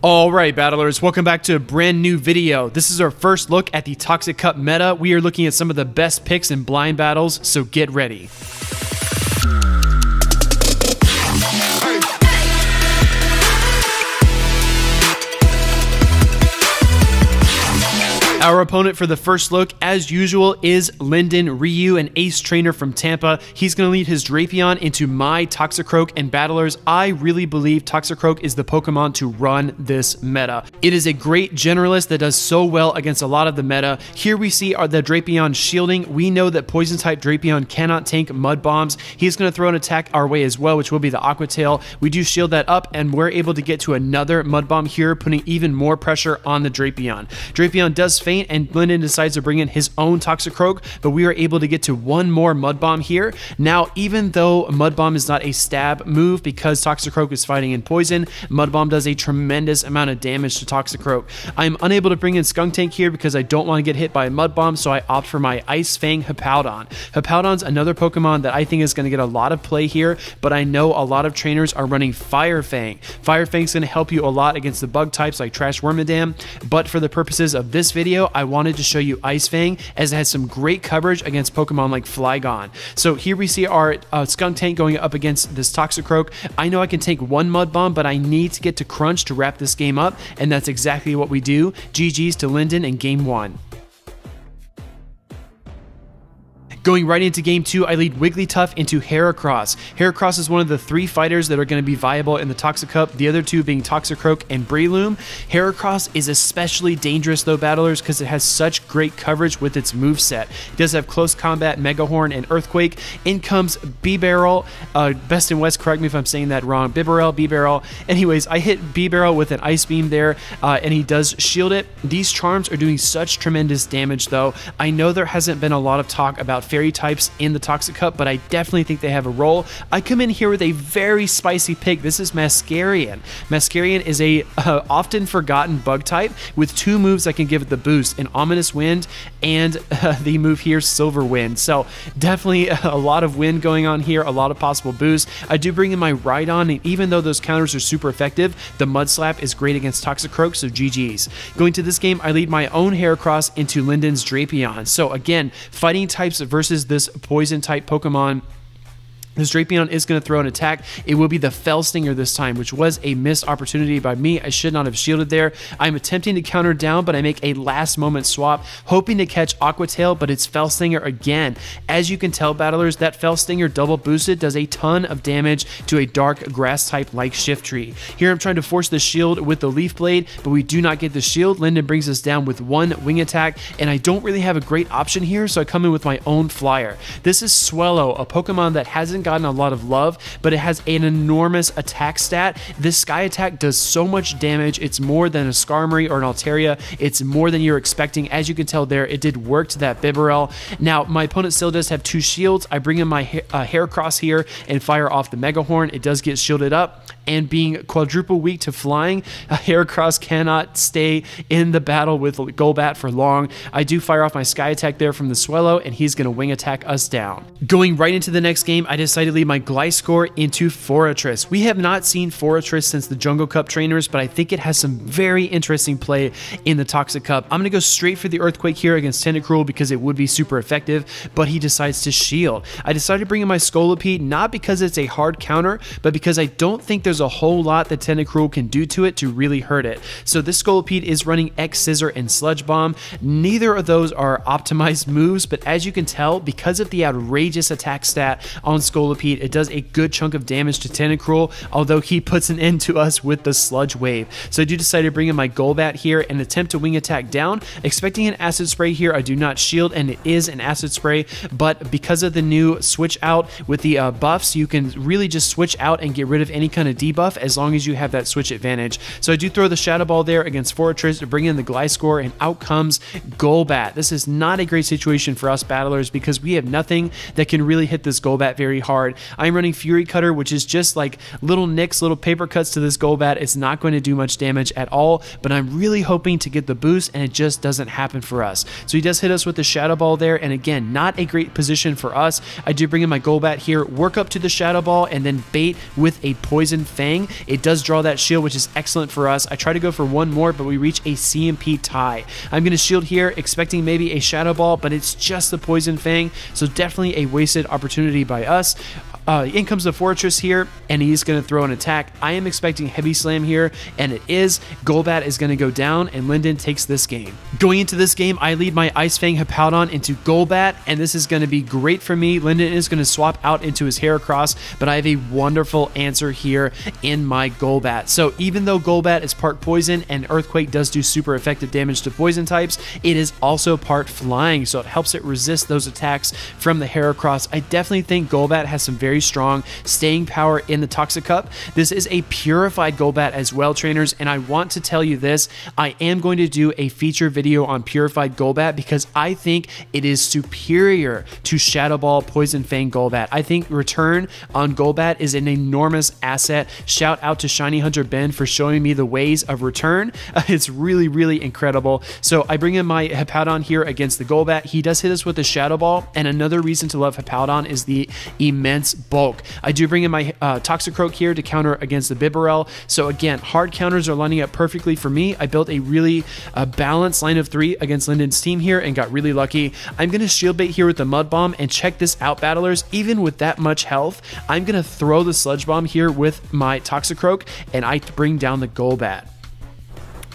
Alright battlers, welcome back to a brand new video. This is our first look at the Toxic Cup meta. We are looking at some of the best picks in blind battles, so get ready. Our opponent for the first look, as usual, is LindenRyu, an ace trainer from Tampa. He's going to lead his Drapion into my Toxicroak, and battlers, I really believe Toxicroak is the Pokemon to run this meta. It is a great generalist that does so well against a lot of the meta. Here we see the Drapion shielding. We know that Poison-type Drapion cannot tank Mud Bombs. He's going to throw an attack our way as well, which will be the Aqua Tail. We do shield that up, and we're able to get to another Mud Bomb here, putting even more pressure on the Drapion. Drapion does faint, and Linden decides to bring in his own Toxicroak, but we are able to get to one more Mud Bomb here. Now, even though Mud Bomb is not a stab move because Toxicroak is fighting in poison, Mud Bomb does a tremendous amount of damage to Toxicroak. I'm unable to bring in Skuntank here because I don't want to get hit by a Mud Bomb, so I opt for my Ice Fang Hippowdon. Hippowdon's another Pokemon that I think is going to get a lot of play here, but I know a lot of trainers are running Fire Fang. Fire Fang's going to help you a lot against the bug types like Trash Wormadam, but for the purposes of this video, I wanted to show you Ice Fang as it has some great coverage against Pokemon like Flygon. So here we see our Skuntank going up against this Toxicroak. I know I can take one Mud Bomb, but I need to get to Crunch to wrap this game up, and that's exactly what we do. GG's to Linden in Game 1. Going right into Game 2, I lead Wigglytuff into Heracross. Heracross is one of the three fighters that are going to be viable in the Toxic Cup, the other two being Toxicroak and Breloom. Heracross is especially dangerous though, battlers, because it has such great coverage with its moveset. It does have Close Combat, Mega Horn, and Earthquake. In comes Bibarel. Best in West, correct me if I'm saying that wrong. Bibarel. Anyways, I hit Bibarel with an Ice Beam there, and he does shield it. These charms are doing such tremendous damage though. I know there hasn't been a lot of talk about fairy types in the Toxic Cup, but I definitely think they have a role. I come in here with a very spicy pick. This is Masquerian. Masquerian is a often forgotten bug type with two moves that can give it the boost, an Ominous Wind and the move here, Silver Wind. So definitely a lot of wind going on here, a lot of possible boosts. I do bring in my Rhydon, and even though those counters are super effective, the Mud Slap is great against Toxicroak, so GG's. Going to this game, I lead my own Heracross into Linden's Drapion. So again, fighting types versus this poison type Pokemon. This Drapion is going to throw an attack. It will be the Fell Stinger this time, which was a missed opportunity by me. I should not have shielded there. I'm attempting to counter down, but I make a last moment swap, hoping to catch Aqua Tail, but it's Fell Stinger again. As you can tell, battlers, that Fell Stinger double boosted does a ton of damage to a dark grass type like Shiftry. Here I'm trying to force the shield with the Leaf Blade, but we do not get the shield. Linden brings us down with one wing attack, and I don't really have a great option here, so I come in with my own flyer. This is Swellow, a Pokemon that hasn't gotten a lot of love, but it has an enormous attack stat. This Sky Attack does so much damage. It's more than a Skarmory or an Altaria. It's more than you're expecting. As you can tell there, it did work to that Bibarel. Now, my opponent still does have two shields. I bring in my Heracross here and fire off the Mega Horn. It does get shielded up, and being quadruple weak to flying, Heracross cannot stay in the battle with Golbat for long. I do fire off my Sky Attack there from the Swellow, and he's going to wing attack us down. Going right into the next game, I decided to lead my Gliscor into Forretress. We have not seen Forretress since the Jungle Cup trainers, but I think it has some very interesting play in the Toxic Cup. I'm going to go straight for the Earthquake here against Tentacruel because it would be super effective, but he decides to shield. I decided to bring in my Scolipede, not because it's a hard counter, but because I don't think there's a whole lot that Tentacruel can do to it to really hurt it. So this Scolipede is running X Scissor and Sludge Bomb. Neither of those are optimized moves, but as you can tell, because of the outrageous attack stat on Scolipede, it does a good chunk of damage to Tentacruel, although he puts an end to us with the Sludge Wave. So I do decide to bring in my Golbat here and attempt to wing attack down, expecting an Acid Spray here. I do not shield, and it is an Acid Spray, but because of the new switch out with the buffs, you can really just switch out and get rid of any kind of debuff as long as you have that switch advantage. So I do throw the Shadow Ball there against Forretress to bring in the Gliscor, and out comes Golbat. This is not a great situation for us battlers because we have nothing that can really hit this Golbat very hard. hard. I'm running Fury Cutter, which is just like little nicks, little paper cuts to this Golbat. It's not going to do much damage at all, but I'm really hoping to get the boost, and it just doesn't happen for us. So he does hit us with the Shadow Ball there, and again, not a great position for us. I do bring in my Golbat here, work up to the Shadow Ball, and then bait with a Poison Fang. It does draw that shield, which is excellent for us. I try to go for one more, but we reach a CMP tie. I'm going to shield here, expecting maybe a Shadow Ball, but it's just the Poison Fang, so definitely a wasted opportunity by us. In comes the Forretress here, and he's going to throw an attack. I am expecting Heavy Slam here, and it is. Golbat is going to go down, and Linden takes this game. Going into this game, I lead my Ice Fang Hippowdon into Golbat, and this is going to be great for me. Linden is going to swap out into his Heracross, but I have a wonderful answer here in my Golbat. So even though Golbat is part Poison, and Earthquake does do super effective damage to Poison types, it is also part Flying, so it helps it resist those attacks from the Heracross. I definitely think Golbat has some very strong staying power in the Toxic Cup. This is a Purified Golbat as well, trainers, and I want to tell you this. I am going to do a feature video on Purified Golbat because I think it is superior to Shadow Ball Poison Fang Golbat. I think return on Golbat is an enormous asset. Shout out to Shiny Hunter Ben for showing me the ways of return. It's really, really incredible. So I bring in my Hippowdon here against the Golbat. He does hit us with the Shadow Ball, and another reason to love Hippowdon is the immense bulk. I do bring in my Toxicroak here to counter against the Bibarel. So again, hard counters are lining up perfectly for me. I built a really balanced line of 3 against Linden's team here and got really lucky. I'm going to shield bait here with the Mud Bomb, and check this out, battlers. Even with that much health, I'm going to throw the Sludge Bomb here with my Toxicroak, and I bring down the Golbat.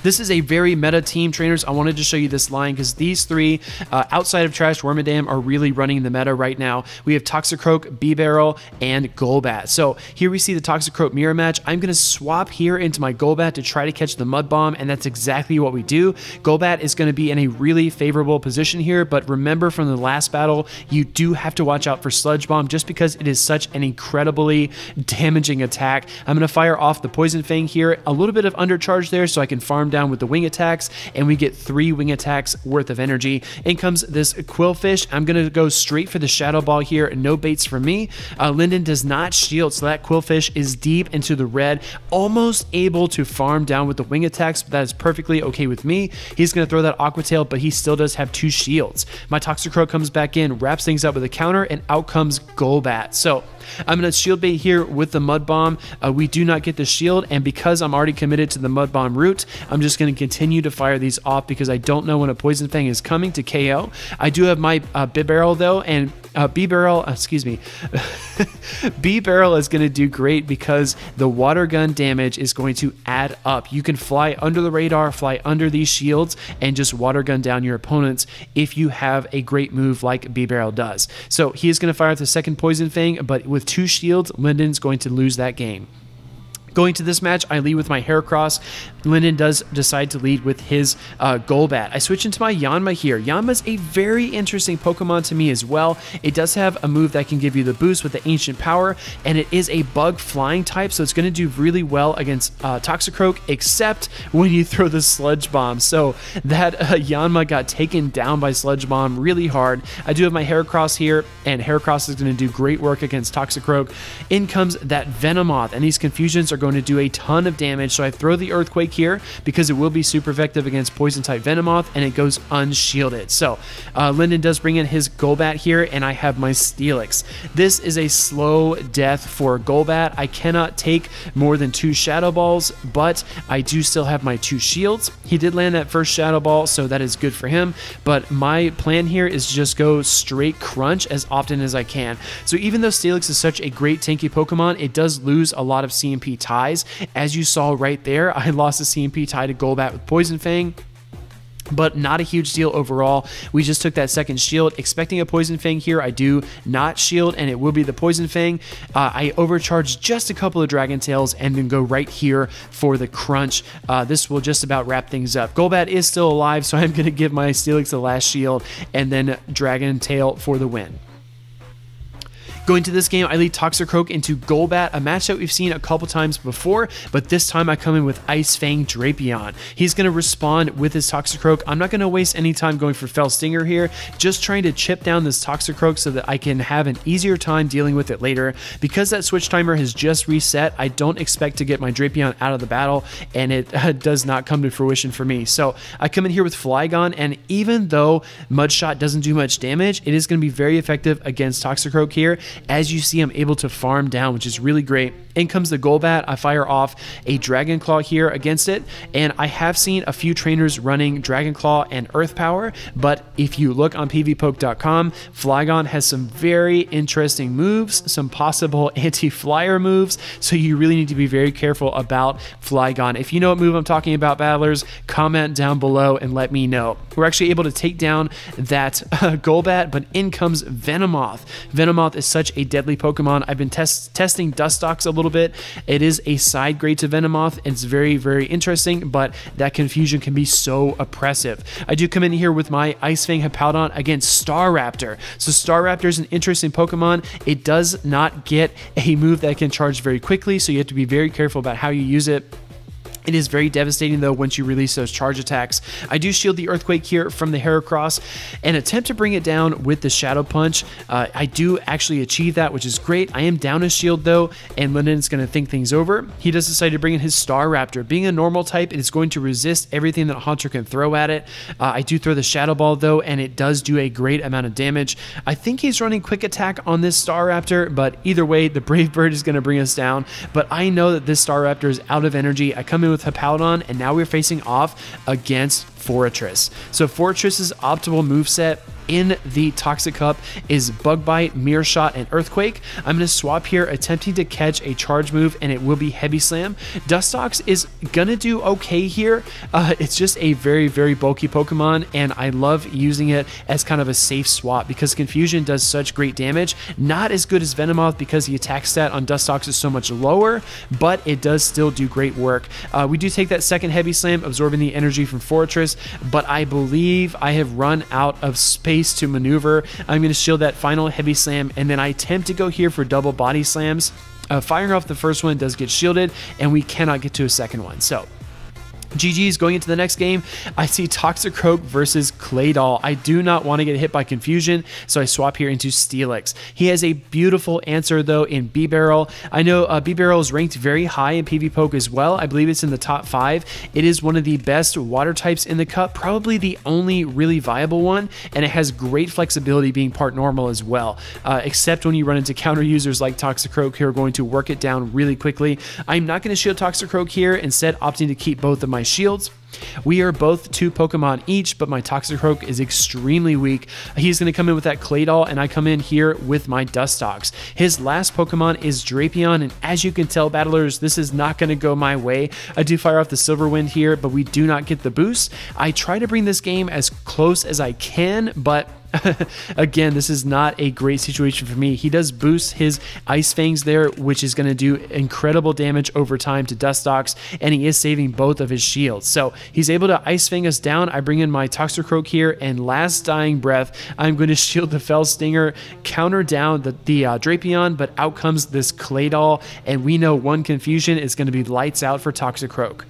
This is a very meta team, trainers. I wanted to show you this line because these three, outside of Trash Wormadam, are really running the meta right now. We have Toxicroak, Bibarel, and Golbat. So here we see the Toxicroak mirror match. I'm going to swap here into my Golbat to try to catch the Mud Bomb, and that's exactly what we do. Golbat is going to be in a really favorable position here, but remember from the last battle, you do have to watch out for Sludge Bomb just because it is such an incredibly damaging attack. I'm going to fire off the Poison Fang here. A little bit of undercharge there so I can farm down with the wing attacks, and we get 3 wing attacks worth of energy. In comes this Quillfish. I'm going to go straight for the Shadow Ball here. No baits for me. Linden does not shield, so that Quillfish is deep into the red, almost able to farm down with the wing attacks, but that is perfectly okay with me. He's going to throw that Aqua Tail, but he still does have 2 shields. My Toxicroak comes back in, wraps things up with a counter, and out comes Golbat. So I'm going to shield bait here with the Mud Bomb. We do not get the shield, and because I'm already committed to the Mud Bomb route, I'm just going to continue to fire these off because I don't know when a Poison Fang is coming to KO. I do have my Bibarel though, and Bibarel is going to do great because the water gun damage is going to add up. You can fly under the radar, fly under these shields, and just water gun down your opponents if you have a great move like Bibarel does. So he is going to fire out the second Poison Fang, but with 2 shields, Linden's going to lose that game. Going to this match, I lead with my Heracross. Linden does decide to lead with his Golbat. I switch into my Yanma here. Yanma's a very interesting Pokemon to me as well. It does have a move that can give you the boost with the Ancient Power, and it is a bug flying type, so it's going to do really well against Toxicroak, except when you throw the Sludge Bomb. So that Yanma got taken down by Sludge Bomb really hard. I do have my Heracross here, and Heracross is going to do great work against Toxicroak. In comes that Venomoth, and these confusions are going to do a ton of damage, so I throw the Earthquake here because it will be super effective against Poison type Venomoth, and it goes unshielded. So Linden does bring in his Golbat here, and I have my Steelix. This is a slow death for Golbat. I cannot take more than 2 Shadow Balls, but I do still have my 2 shields. He did land that first Shadow Ball, so that is good for him, but my plan here is just go straight Crunch as often as I can. So even though Steelix is such a great tanky Pokemon, it does lose a lot of CMP ties. As you saw right there, I lost a CMP tie to Golbat with Poison Fang, but not a huge deal overall. We just took that second shield, expecting a Poison Fang here. I do not shield, and it will be the Poison Fang. I overcharge just a couple of Dragon Tails and then go right here for the Crunch. This will just about wrap things up. Golbat is still alive, so I'm going to give my Steelix the last shield and then Dragon Tail for the win. Going to this game, I lead Toxicroak into Golbat, a match that we've seen a couple times before, but this time I come in with Ice Fang Drapion. He's going to respond with his Toxicroak. I'm not going to waste any time going for Fell Stinger here, just trying to chip down this Toxicroak so that I can have an easier time dealing with it later. Because that switch timer has just reset, I don't expect to get my Drapion out of the battle, and it does not come to fruition for me. So I come in here with Flygon, and even though Mud Shot doesn't do much damage, it is going to be very effective against Toxicroak here. As you see, I'm able to farm down, which is really great. In comes the Golbat. I fire off a Dragon Claw here against it, and I have seen a few trainers running Dragon Claw and Earth Power, but if you look on pvpoke.com, Flygon has some very interesting moves, some possible anti-flyer moves, so you really need to be very careful about Flygon. If you know what move I'm talking about, battlers, comment down below and let me know. We're actually able to take down that Golbat, but in comes Venomoth. Venomoth is such a deadly Pokemon. I've been testing Dustox a little bit. It is a side grade to Venomoth. It's very, very interesting, but that confusion can be so oppressive. I do come in here with my Ice Fang Hippowdon against Staraptor. So Staraptor is an interesting Pokemon. It does not get a move that can charge very quickly, so you have to be very careful about how you use it. It is very devastating though once you release those charge attacks. I do shield the Earthquake here from the Heracross and attempt to bring it down with the Shadow Punch. I do actually achieve that, which is great. I am down a shield though, and Linden's going to think things over. He does decide to bring in his Staraptor. Being a normal type, it is going to resist everything that Haunter can throw at it. I do throw the Shadow Ball though, and it does do a great amount of damage. I think he's running Quick Attack on this Staraptor, but either way, the Brave Bird is going to bring us down. But I know that this Staraptor is out of energy. I come in with Hippowdon, and now we're facing off against Forretress. So Forretress's optimal moveset in the Toxic Cup is Bug Bite, Mirror Shot, and Earthquake. I'm going to swap here, attempting to catch a charge move, and it will be Heavy Slam. Dustox is going to do okay here. It's just a very, very bulky Pokemon, and I love using it as kind of a safe swap because Confusion does such great damage. Not as good as Venomoth because the attack stat on Dustox is so much lower, but it does still do great work. We do take that second Heavy Slam, absorbing the energy from Forretress, but I believe I have run out of space to maneuver. I'm going to shield that final Heavy Slam, and then I attempt to go here for double Body Slams. Firing off the first one does get shielded, and we cannot get to a second one. So GG's. Going into the next game, I see Toxicroak versus Claydol. I do not want to get hit by Confusion, so I swap here into Steelix. He has a beautiful answer, though, in Bibarel. I know Bibarel is ranked very high in PvPoke as well. I believe it's in the top 5. It is one of the best water types in the cup, probably the only really viable one, and it has great flexibility being part normal as well, except when you run into counter users like Toxicroak who are going to work it down really quickly. I'm not going to shield Toxicroak here, instead opting to keep both of my shields. We are both 2 Pokemon each, but my Toxicroak is extremely weak. He's going to come in with that Claydol, and I come in here with my Dustox. His last Pokemon is Drapion, and as you can tell, battlers, this is not going to go my way. I do fire off the Silver Wind here, but we do not get the boost. I try to bring this game as close as I can, but again, this is not a great situation for me. He does boost his Ice Fangs there, which is going to do incredible damage over time to Dustox, and he is saving both of his shields. So he's able to Ice Fang us down. I bring in my Toxicroak here, and last dying breath, I'm going to shield the Fell Stinger, counter down the Drapion, but out comes this Claydol, and we know one Confusion is going to be lights out for Toxicroak.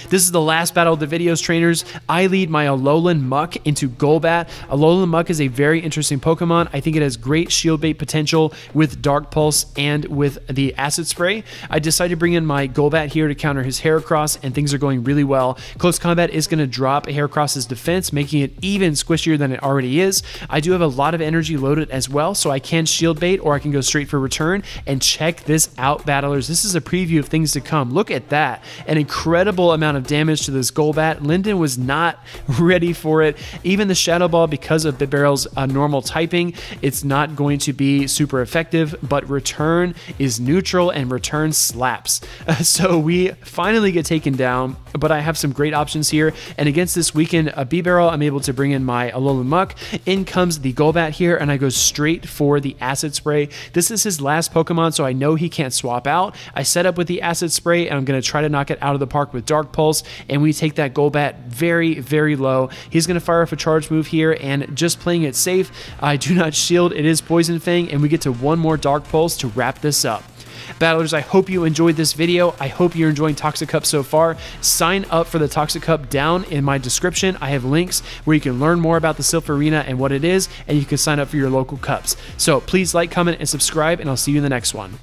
This is the last battle of the videos, trainers. I lead my Alolan Muck into Golbat. Alolan Muck is a very interesting Pokemon. I think it has great shield bait potential with Dark Pulse and with the Acid Spray. I decided to bring in my Golbat here to counter his Heracross, and things are going really well. Close Combat is going to drop Heracross's defense, making it even squishier than it already is. I do have a lot of energy loaded as well, so I can shield bait or I can go straight for return. And check this out, battlers. This is a preview of things to come. Look at that. An incredible amount of damage to this Golbat. Linden was not ready for it. Even the Shadow Ball, because of Bibarel's normal typing, it's not going to be super effective, but Return is neutral and Return slaps. So we finally get taken down, but I have some great options here. And against this weakened Bibarel, I'm able to bring in my Alolan Muck. In comes the Golbat here, and I go straight for the Acid Spray. This is his last Pokemon, so I know he can't swap out. I set up with the Acid Spray, and I'm going to try to knock it out of the park with Dark Dark Pulse, and we take that Golbat very, very low. He's going to fire off a charge move here, and just playing it safe, I do not shield. It is Poison Fang, and we get to one more Dark Pulse to wrap this up. Battlers, I hope you enjoyed this video. I hope you're enjoying Toxic Cup so far. Sign up for the Toxic Cup down in my description. I have links where you can learn more about the Silph Arena and what it is, and you can sign up for your local cups. So please like, comment, and subscribe, and I'll see you in the next one.